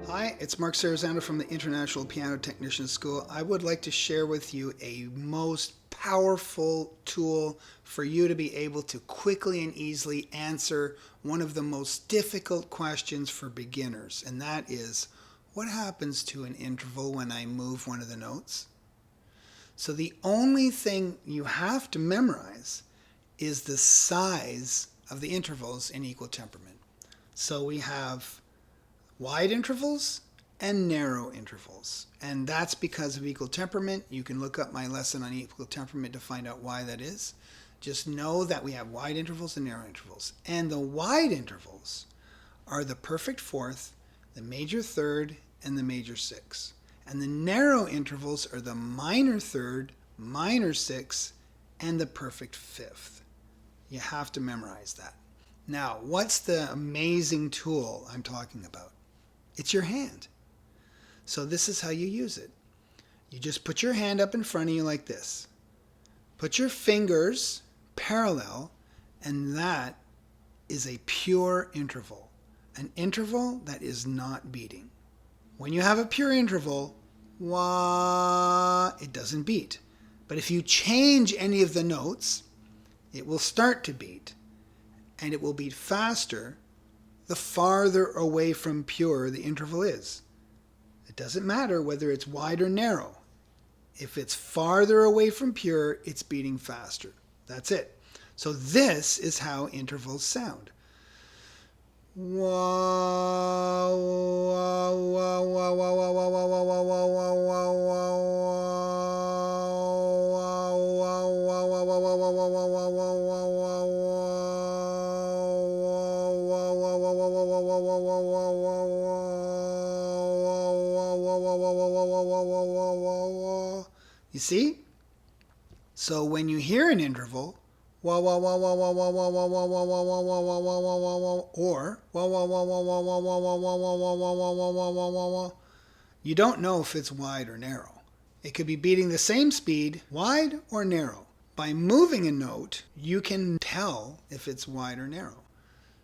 Hi, it's Mark Sarazano from the International Piano Technician School. I would like to share with you a most powerful tool for you to be able to quickly and easily answer one of the most difficult questions for beginners, and that is, what happens to an interval when I move one of the notes? So the only thing you have to memorize is the size of the intervals in equal temperament. So we have wide intervals and narrow intervals. And that's because of equal temperament. You can look up my lesson on equal temperament to find out why that is. Just know that we have wide intervals and narrow intervals. And the wide intervals are the perfect fourth, the major third, and the major sixth. And the narrow intervals are the minor third, minor sixth, and the perfect fifth. You have to memorize that. Now, what's the amazing tool I'm talking about? It's your hand. So this is how you use it. You just put your hand up in front of you like this. Put your fingers parallel, and that is a pure interval. An interval that is not beating. When you have a pure interval, wah, it doesn't beat. But if you change any of the notes, it will start to beat. And it will beat faster the farther away from pure the interval is. It doesn't matter whether it's wide or narrow. If it's farther away from pure, it's beating faster. That's it. So this is how intervals sound. Wah, wah, wah, wah, wah, wah, wah, wah, wah, wah, wah, wah, You see? So when you hear an interval, wah wah wah wah wah wah wah wah wah wah wah wah wah wah wah wah wah wah, or wah wah wah wah wah wah wah wah wah wah wah wah wah wah wah wah wah, you don't know if it's wide or narrow. It could be beating the same speed, wide or narrow. By moving a note, you can tell if it's wide or narrow.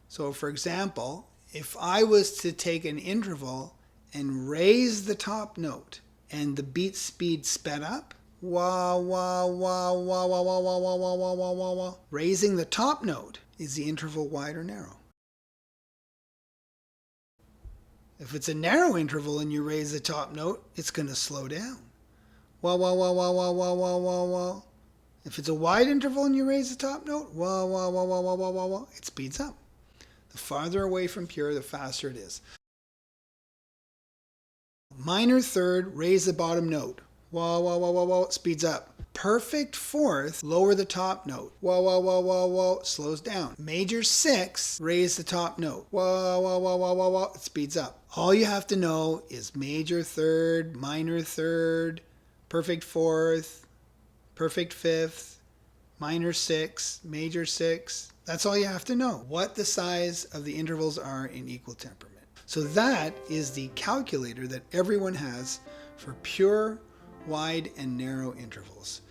So for example, if I was to take an interval and raise the top note and the beat speed sped up, wah wah wah wah wah wah wah wah wah wah wah wah wah, raising the top note, is the interval wide or narrow? If it's a narrow interval and you raise the top note, it's going to slow down. Wah wah wah wah wah wah wah wah wah. If it's a wide interval and you raise the top note, wah wah wah wah wah wah wah wah, it speeds up. The farther away from pure, the faster it is. Minor third, raise the bottom note. Wah wah wah wah wah, it speeds up. Perfect fourth, lower the top note. Wah wah wah wah wah, slows down. Major sixth, raise the top note. Wah wah wah wah wah wah, it speeds up. All you have to know is major third, minor third, perfect fourth, perfect fifth, minor sixth, major sixth. That's all you have to know. What the size of the intervals are in equal temperament. So that is the calculator that everyone has for pure, wide, and narrow intervals.